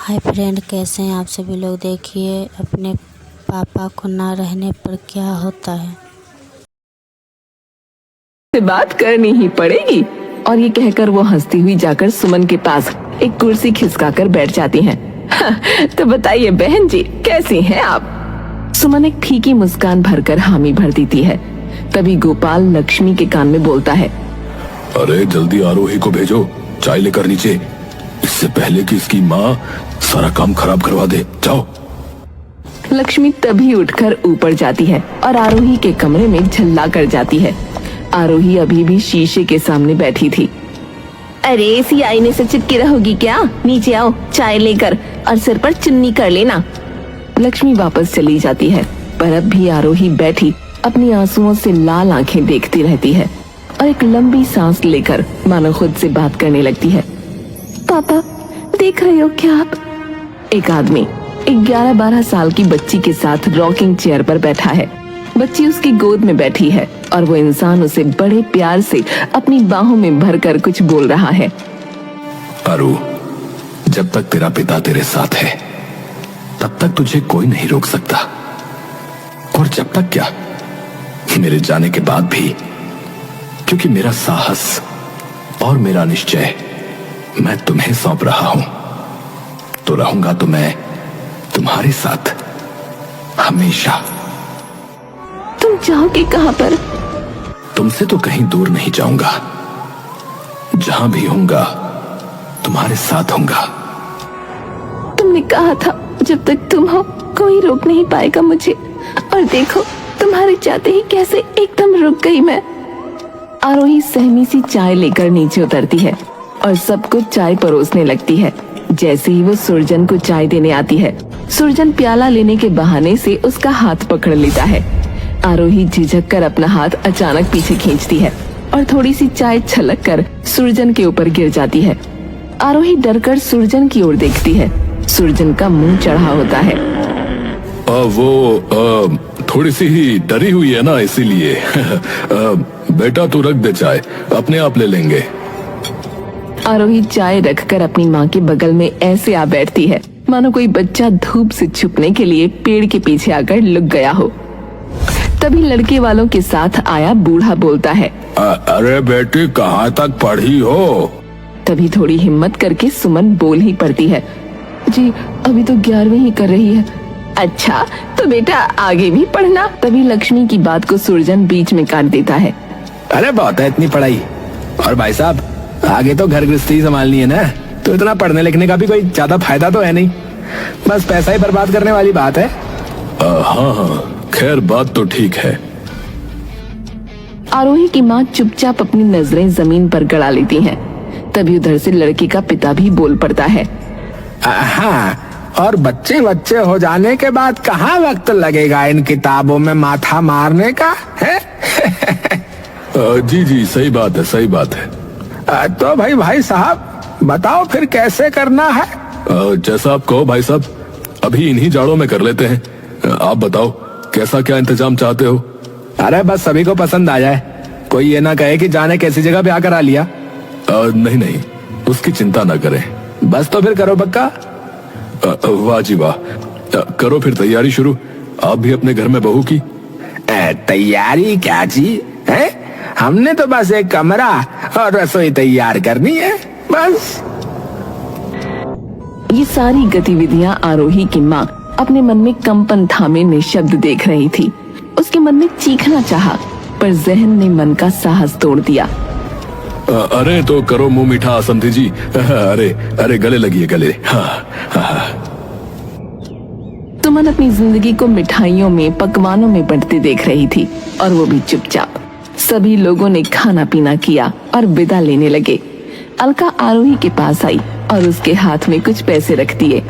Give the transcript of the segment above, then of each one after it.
Hi friend, कैसे हैं आप सभी लोग। देखिए अपने पापा को ना रहने पर क्या होता है। से बात करनी ही पड़ेगी। और ये कहकर वो हंसती हुई जाकर सुमन के पास एक कुर्सी खिसकाकर बैठ जाती हैं। तो बताइए बहन जी, कैसी हैं आप? सुमन एक फीकी मुस्कान भरकर हामी भर देती है। तभी गोपाल लक्ष्मी के कान में बोलता है, अरे जल्दी आरोही को भेजो, चाय लेकर नीचे, इससे पहले कि इसकी माँ सारा काम खराब करवा दे। जाओ। लक्ष्मी तभी उठकर ऊपर जाती है और आरोही के कमरे में झल्ला कर जाती है। आरोही अभी भी शीशे के सामने बैठी थी। अरे इसी आईने से चिपकी रहोगी क्या? नीचे आओ चाय लेकर और सिर पर चुन्नी कर लेना। लक्ष्मी वापस चली जाती है, पर अब भी आरोही बैठी अपनी आंसुओं से लाल आंखें देखती रहती है और एक लंबी सांस लेकर मानो खुद से बात करने लगती है। पापा, देख रहे हो क्या आप? एक आदमी एक 11-12 साल की बच्ची के साथ रॉकिंग चेयर पर बैठा है। बच्ची उसकी गोद में बैठी है और वो इंसान उसे बड़े प्यार से अपनी बाहों में भरकर कुछ बोल रहा है। आरू, जब तक तेरा पिता तेरे साथ है तब तक तुझे कोई नहीं रोक सकता, और जब तक क्या, मेरे जाने के बाद भी, क्योंकि मेरा साहस और मेरा निश्चय मैं तुम्हें सौंप रहा हूं। तो रहूंगा तो मैं तुम्हारे साथ हमेशा। तुम जाओगे कहाँ पर? तुमसे तो कहीं दूर नहीं जाऊंगा, जहां भी होऊंगा तुम्हारे साथ होऊंगा। तुमने कहा था जब तक तुम हो कोई रोक नहीं पाएगा मुझे, और देखो तुम्हारे चाहते ही कैसे एकदम रुक गई मैं। आरोही सहमी सी चाय लेकर नीचे उतरती है और सबको चाय परोसने लगती है। जैसे ही वो सुरजन को चाय देने आती है, सुरजन प्याला लेने के बहाने से उसका हाथ पकड़ लेता है। आरोही झिझक कर अपना हाथ अचानक पीछे खींचती है और थोड़ी सी चाय छलक कर सुरजन के ऊपर गिर जाती है। आरोही डरकर सुरजन की ओर देखती है। सुरजन का मुंह चढ़ा होता है। वो थोड़ी सी ही डरी हुई है ना, इसीलिए। बेटा तू रख दे चाय, अपने आप ले लेंगे। आरोही चाय रखकर अपनी माँ के बगल में ऐसे आ बैठती है मानो कोई बच्चा धूप से छुपने के लिए पेड़ के पीछे आकर लुक गया हो। तभी लड़के वालों के साथ आया बूढ़ा बोलता है, अरे बेटी कहाँ तक पढ़ी हो? तभी थोड़ी हिम्मत करके सुमन बोल ही पड़ती है, जी अभी तो 11वीं ही कर रही है। अच्छा तो बेटा आगे भी पढ़ना। तभी लक्ष्मी की बात को सुरजन बीच में काट देता है। अरे बहुत है इतनी पढ़ाई, और भाई साहब आगे तो घर गृहस्थी संभालनी है ना, तो इतना पढ़ने लिखने का भी कोई ज्यादा फायदा तो है नहीं, बस पैसा ही बर्बाद करने वाली बात है। हाँ, खैर बात तो ठीक है। आरोही की माँ चुपचाप अपनी नजरें जमीन पर गड़ा लेती हैं। तभी उधर से लड़के का पिता भी बोल पड़ता है, हाँ, और बच्चे हो जाने के बाद कहाँ वक्त लगेगा इन किताबों में माथा मारने का है? जी जी सही बात है, सही बात है। तो भाई साहब बताओ फिर कैसे करना है? जैसा आप कहो भाई साहब, अभी इन्हीं जाड़ों में कर लेते हैं। आप बताओ कैसा क्या इंतजाम चाहते हो? अरे बस सभी को पसंद आ जाए, कोई ये ना कहे कि जाने कैसी जगह ब्याह करा लिया। नहीं, उसकी चिंता ना करें। बस तो फिर करो पक्का। वाह जी वाह, करो फिर तैयारी शुरू। आप भी अपने घर में बहू की। तैयारी क्या जी है? हमने तो बस एक कमरा और रसोई तैयार करनी है, बस। ये सारी गतिविधियां आरोही की माँ अपने मन में कंपन थामे निशब्द देख रही थी। उसके मन में चीखना चाहा, पर जहन ने मन का साहस तोड़ दिया। अरे तो करो मुंह मीठा समधी जी। अरे गले लगिए गले। हाँ। सुमन अपनी जिंदगी को मिठाइयों में, पकवानों में बंटते देख रही थी, और वो भी चुपचाप। सभी लोगों ने खाना पीना किया और विदा लेने लगे। अलका आरोही के पास आई और उसके हाथ में कुछ पैसे रख दिए।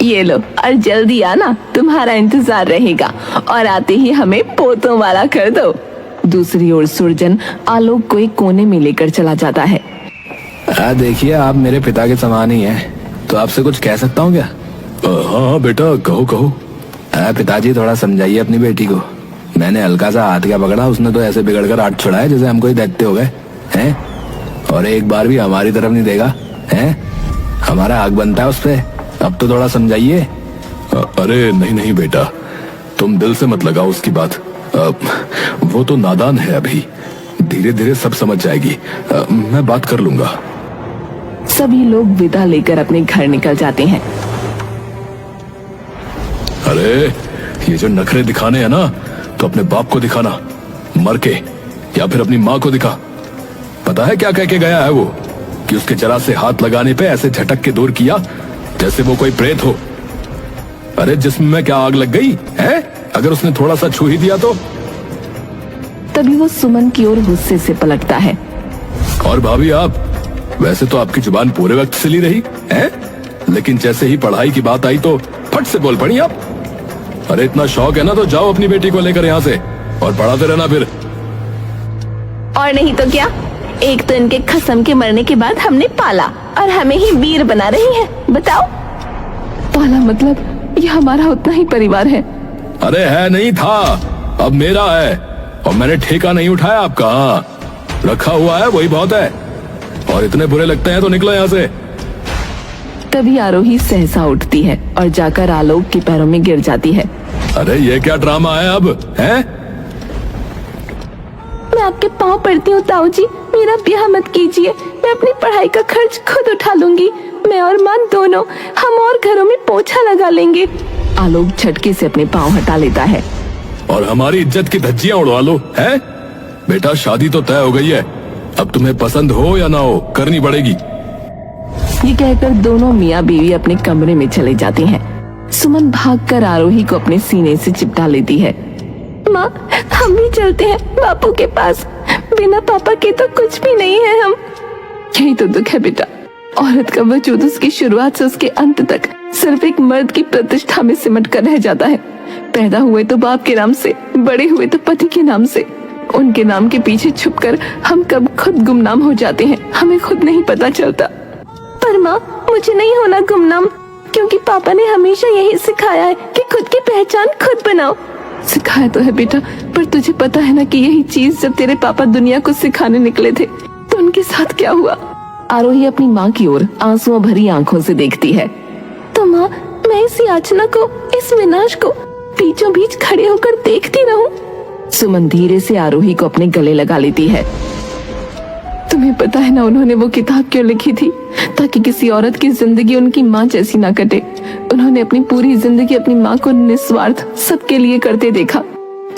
ये लो और जल्दी आना, तुम्हारा इंतजार रहेगा, और आते ही हमें पोतों वाला कर दो। दूसरी ओर सुरजन आलोक को एक कोने में लेकर चला जाता है। देखिए आप मेरे पिता के समान ही हैं, तो आपसे कुछ कह सकता हूँ क्या? हाँ बेटा कहो। पिताजी थोड़ा समझाइए अपनी बेटी को। मैंने हल्का सा हाथ क्या पकड़ा, उसने तो ऐसे बिगड़कर हाथ छुड़ाया जैसे हम कोई दैत्य हो गए हैं। और एक बार भी हमारी तरफ नहीं देगा, हैं? हमारा हक बनता है उस पे। अब तो थोड़ा समझाइए। अरे नहीं नहीं बेटा, तुम दिल से मत लगाओ उसकी बात। वो तो नादान है अभी, धीरे धीरे सब समझ जाएगी। मैं बात कर लूंगा। सभी लोग विदा लेकर अपने घर निकल जाते हैं। अरे ये जो नखरे दिखाने हैं ना, तो अपने बाप को दिखाना, मर के, या फिर अपनी माँ को दिखा। पता है क्या कह के गया है वो, कि उसके जरा से हाथ लगाने पे ऐसे झटक के दूर किया जैसे वो कोई प्रेत हो। अरे जिस्म में क्या आग लग गई है अगर उसने थोड़ा सा छू ही दिया तो। तभी वो सुमन की ओर गुस्से से पलटता है। और भाभी, आप वैसे तो आपकी जुबान पूरे वक्त सिली रही है, लेकिन जैसे ही पढ़ाई की बात आई तो फट से बोल पड़ी आप। अरे इतना शौक है ना तो जाओ अपनी बेटी को लेकर यहाँ से और पढ़ाते रहना फिर। और नहीं तो क्या, एक तो इनके खसम के मरने के बाद हमने पाला और हमें ही वीर बना रही है। बताओ, पाला मतलब ये हमारा उतना ही परिवार है। अरे है नहीं था, अब मेरा है, और मैंने ठेका नहीं उठाया आपका। हाँ, रखा हुआ है वही बहुत है, और इतने बुरे लगते हैं तो निकलो यहाँ से। तभी आरोही सहसा उठती है और जाकर आलोक के पैरों में गिर जाती है। अरे ये क्या ड्रामा है अब, है? मैं आपके पाँव पड़ती हूँ ताऊ जी, मेरा ब्याह मत कीजिए। मैं अपनी पढ़ाई का खर्च खुद उठा लूंगी। मैं और माँ दोनों, हम और घरों में पोछा लगा लेंगे। आलोक झटके से अपने पाँव हटा लेता है। और हमारी इज्जत की धज्जियां उड़वा लो, है? बेटा शादी तो तय हो गई है, अब तुम्हें पसंद हो या ना हो करनी पड़ेगी। ये कहकर दोनों मियाँ बीवी अपने कमरे में चले जाते हैं। सुमन भागकर आरोही को अपने सीने से चिपटा लेती है। माँ, हम भी चलते हैं बापू के पास। बिना पापा के तो कुछ भी नहीं है हम। यही तो दुख है बेटा, औरत का वजूद उसकी शुरुआत से उसके अंत तक सिर्फ एक मर्द की प्रतिष्ठा में सिमट कर रह जाता है। पैदा हुए तो बाप के नाम से, बड़े हुए तो पति के नाम से। उनके नाम के पीछे छुपकर हम कब खुद गुमनाम हो जाते हैं, हमें खुद नहीं पता चलता। पर माँ, मुझे नहीं होना गुमनाम, क्योंकि पापा ने हमेशा यही सिखाया है कि खुद की पहचान खुद बनाओ। सिखाया तो है बेटा, पर तुझे पता है ना कि यही चीज जब तेरे पापा दुनिया को सिखाने निकले थे तो उनके साथ क्या हुआ। आरोही अपनी माँ की ओर आंसुओं भरी आंखों से देखती है। तो माँ, मैं इस याचना को, इस विनाश को बीचों बीच खड़े होकर देखती रहूं? सुमन धीरे से आरोही को अपने गले लगा लेती है। तुम्हें पता है ना उन्होंने वो किताब क्यों लिखी थी? ताकि किसी औरत की जिंदगी उनकी माँ जैसी ना कटे। उन्होंने अपनी पूरी जिंदगी अपनी माँ को निस्वार्थ सबके लिए करते देखा।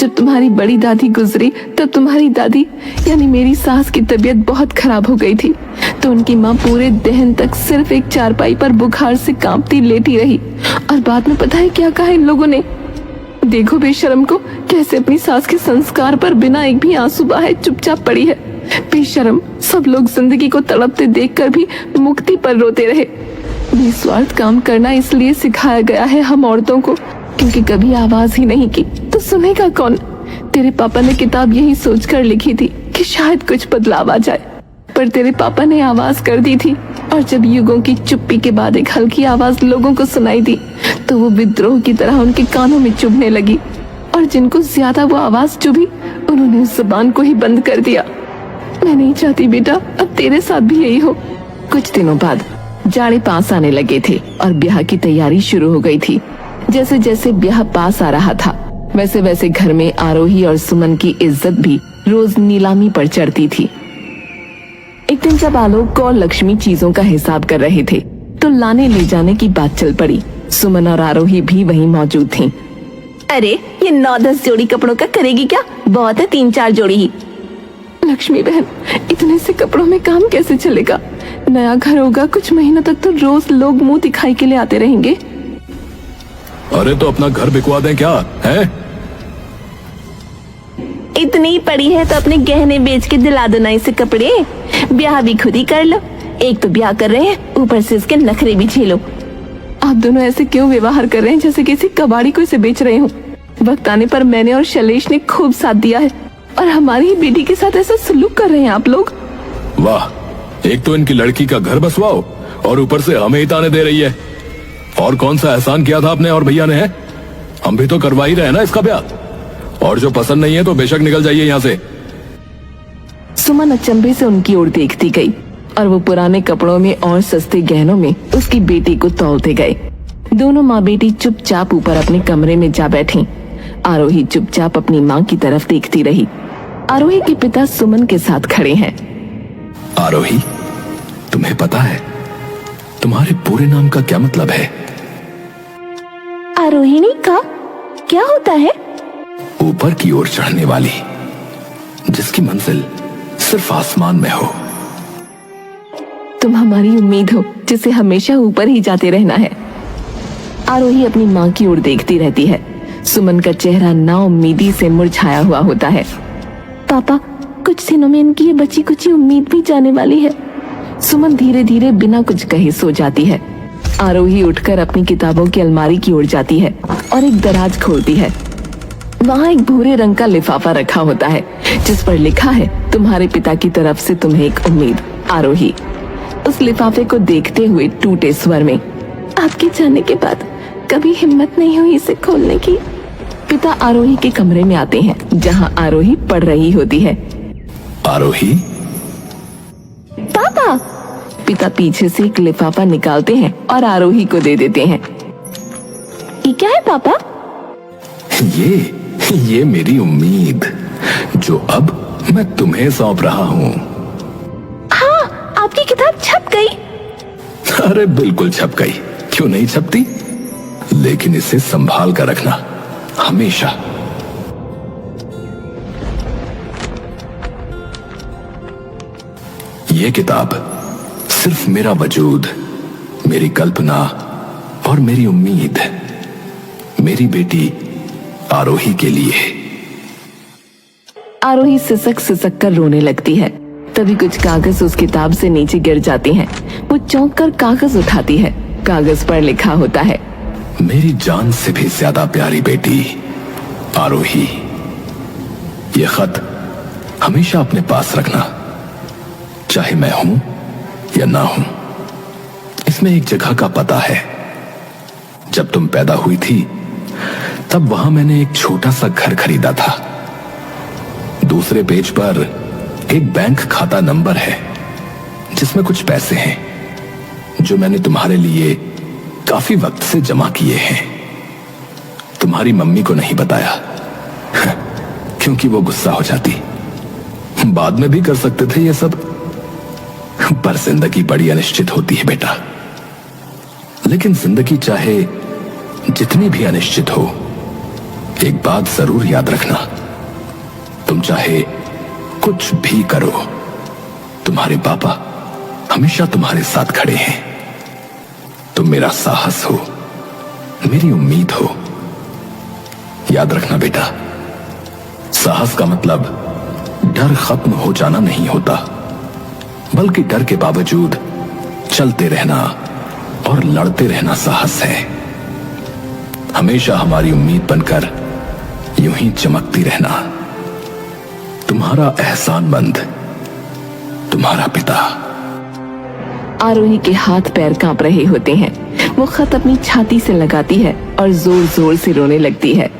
जब तुम्हारी बड़ी दादी गुजरी तब तुम्हारी दादी यानी मेरी सास की तबीयत बहुत खराब हो गई थी, तो उनकी माँ पूरे दहन तक सिर्फ एक चारपाई पर बुखार से कांपती लेटी रही। और बाद में पता है क्या कहा इन लोगों ने? देखो बेशर्म को, कैसे अपनी सास के संस्कार पर बिना एक भी आंसू बहाए चुपचाप पड़ी है। बेशर्म, सब लोग जिंदगी को तड़पते देखकर भी मुक्ति पर रोते रहे। निस्वार्थ काम करना इसलिए सिखाया गया है हम औरतों को, क्योंकि कभी आवाज ही नहीं की तो सुनेगा कौन। तेरे पापा ने किताब यही सोचकर लिखी थी कि शायद कुछ बदलाव आ जाए, पर तेरे पापा ने आवाज कर दी थी। और जब युगों की चुप्पी के बाद एक हल्की आवाज लोगों को सुनाई दी तो वो विद्रोह की तरह उनके कानों में चुभने लगी। और जिनको ज्यादा वो आवाज चुभी उन्होंने उस जुबान को ही बंद कर दिया। मैं नहीं चाहती बेटा अब तेरे साथ भी यही हो। कुछ दिनों बाद जाड़े पास आने लगे थे और ब्याह की तैयारी शुरू हो गई थी। जैसे जैसे ब्याह पास आ रहा था वैसे वैसे घर में आरोही और सुमन की इज्जत भी रोज नीलामी पर चढ़ती थी। एक दिन जब आलोक और लक्ष्मी चीजों का हिसाब कर रहे थे तो लाने ले जाने की बात चल पड़ी। सुमन और आरोही भी वहीं मौजूद थीं। अरे ये 9-10 जोड़ी कपड़ों का करेगी क्या? बहुत है 3-4 जोड़ी ही। लक्ष्मी बहन, इतने से कपड़ों में काम कैसे चलेगा? नया घर होगा, कुछ महीनों तक तो रोज लोग मुंह दिखाई के लिए आते रहेंगे। अरे तो अपना घर बिकवा दें क्या है? इतनी पड़ी है तो अपने गहने बेच के दिला दो ना इसे कपड़े। ब्याह भी खुद ही कर लो। एक तो ब्याह कर रहे हैं, ऊपर से इसके नखरे भी झेलो। आप दोनों ऐसे क्यों व्यवहार कर रहे हैं जैसे किसी कबाड़ी को इसे बेच रहे हो? वक्त आने पर मैंने और शैलेश ने खूब साथ दिया है और हमारी ही बेटी के साथ ऐसा सलूक कर रहे हैं आप लोग। वाह, एक तो इनकी लड़की का घर बसवाओ और ऊपर से हमें ही ताने दे रही है। और कौन सा एहसान किया था आपने और भैया ने? है हम भी तो करवा ही रहे हैं ना इसका ब्याह। और जो पसंद नहीं है तो बेशक निकल जाइए यहाँ से। सुमन अचंभे से उनकी ओर देखती गई और वो पुराने कपड़ों में और सस्ते गहनों में उसकी बेटी को तौलते गए। दोनों माँ बेटी चुपचाप ऊपर अपने कमरे में जा बैठी। आरोही चुपचाप अपनी माँ की तरफ देखती रही। आरोही के पिता सुमन के साथ खड़े हैं। आरोही, तुम्हें पता है तुम्हारे पूरे नाम का क्या मतलब है? आरोहिणी का क्या होता है? ऊपर की ओर चढ़ने वाली, जिसकी मंजिल सिर्फ आसमान में हो। तुम हमारी उम्मीद हो, जिसे हमेशा ऊपर ही जाते रहना है। आरोही अपनी माँ की ओर देखती रहती है। सुमन का चेहरा नाउम्मीदी से मुरझाया हुआ होता है। पापा, कुछ दिनों में इनकी ये बची कुची उम्मीद भी जाने वाली है। सुमन धीरे धीरे बिना कुछ कहे सो जाती है। आरोही उठकर अपनी किताबों की अलमारी की ओर जाती है और एक दराज खोलती है। वहाँ एक भूरे रंग का लिफाफा रखा होता है, जिस पर लिखा है, तुम्हारे पिता की तरफ से तुम्हें एक उम्मीद, आरोही। उस लिफाफे को देखते हुए टूटे स्वर में, आपके जाने के बाद कभी हिम्मत नहीं हुई इसे खोलने की। पिता आरोही के कमरे में आते हैं, जहाँ आरोही पढ़ रही होती है। आरोही, पापा! पिता पीछे से एक लिफाफा निकालते हैं और आरोही को दे देते हैं। ये क्या है पापा? ये मेरी उम्मीद, जो अब मैं तुम्हें सौंप रहा हूँ। हाँ, आपकी किताब छप गई। अरे बिल्कुल छप गई, क्यों नहीं छपती? लेकिन इसे संभाल कर रखना हमेशा। ये किताब सिर्फ मेरा वजूद, मेरी कल्पना और मेरी उम्मीद, मेरी बेटी आरोही के लिए। आरोही सिसक सिसक कर रोने लगती है। तभी कुछ कागज उस किताब से नीचे गिर जाते हैं। वो चौंक कर कागज उठाती है। कागज पर लिखा होता है, मेरी जान से भी ज्यादा प्यारी बेटी आरोही, ये खत हमेशा अपने पास रखना, चाहे मैं हूं या ना हूं। इसमें एक जगह का पता है। जब तुम पैदा हुई थी, तब वहां मैंने एक छोटा सा घर खरीदा था। दूसरे पेज पर एक बैंक खाता नंबर है, जिसमें कुछ पैसे हैं, जो मैंने तुम्हारे लिए काफी वक्त से जमा किए हैं। तुम्हारी मम्मी को नहीं बताया, क्योंकि वो गुस्सा हो जाती। बाद में भी कर सकते थे ये सब, पर जिंदगी बड़ी अनिश्चित होती है बेटा। लेकिन जिंदगी चाहे जितनी भी अनिश्चित हो, एक बात जरूर याद रखना, तुम चाहे कुछ भी करो, तुम्हारे पापा हमेशा तुम्हारे साथ खड़े हैं। तुम मेरा साहस हो, मेरी उम्मीद हो। याद रखना बेटा, साहस का मतलब डर खत्म हो जाना नहीं होता, बल्कि डर के बावजूद चलते रहना और लड़ते रहना साहस है। हमेशा हमारी उम्मीद बनकर यूं ही चमकती रहना। तुम्हारा एहसानमंद, तुम्हारा पिता। आरोही के हाथ पैर कांप रहे होते हैं। वो खत अपनी छाती से लगाती है और जोर जोर से रोने लगती है।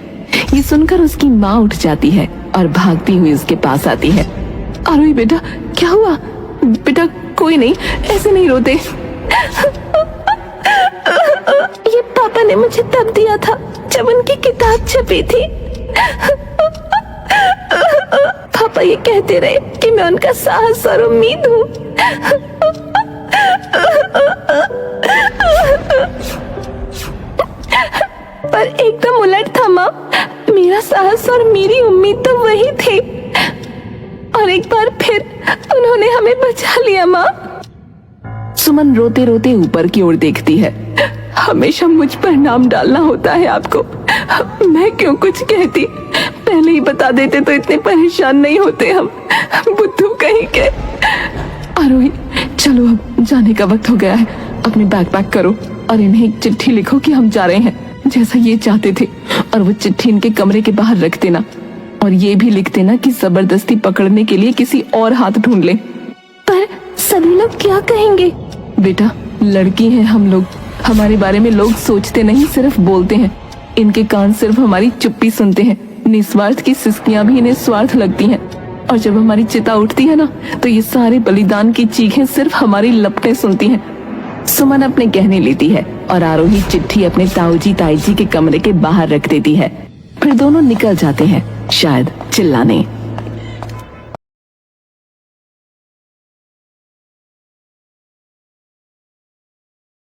ये सुनकर उसकी माँ उठ जाती है और भागती हुई उसके पास आती है। आरोही बेटा, क्या हुआ? बेटा कोई नहीं, ऐसे नहीं रोते। ये पापा ने मुझे तब दिया था जब उनकी किताब छपी थी। पापा ये कहते रहे कि मैं उनका साहस और उम्मीद हूँ। पर एकदम उलट था माँ। मेरा साहस और मेरी उम्मीद तो वही थी, और एक बार फिर उन्होंने हमें बचा लिया माँ। सुमन रोते रोते ऊपर की ओर देखती है। हमेशा मुझ पर नाम डालना होता है आपको। मैं क्यों कुछ कहती? पहले ही बता देते तो इतने परेशान नहीं होते हम। बुद्धू कहीं के। आरोही चलो, अब जाने का वक्त हो गया है। अपने बैग पैक करो और इन्हें एक चिट्ठी लिखो कि हम जा रहे हैं, जैसा ये चाहते थे। और वो चिट्ठी इनके कमरे के बाहर रख देना, और ये भी लिख देना कि जबरदस्ती पकड़ने के लिए किसी और हाथ ढूंढ ले। पर सभी लोग क्या कहेंगे? बेटा लड़की हैं हम लोग, हमारे बारे में लोग सोचते नहीं, सिर्फ बोलते हैं। इनके कान सिर्फ हमारी चुप्पी सुनते हैं। निस्वार्थ की सिसकियां भी इन्हें स्वार्थ लगती हैं, और जब हमारी चिता उठती है ना, तो ये सारे बलिदान की चीखें सिर्फ हमारी लपटें सुनती हैं। सुमन अपने गहने लेती है और आरोही चिट्ठी अपने ताऊजी ताईजी के कमरे के बाहर रख देती है। फिर दोनों निकल जाते हैं, शायद चिल्लाने।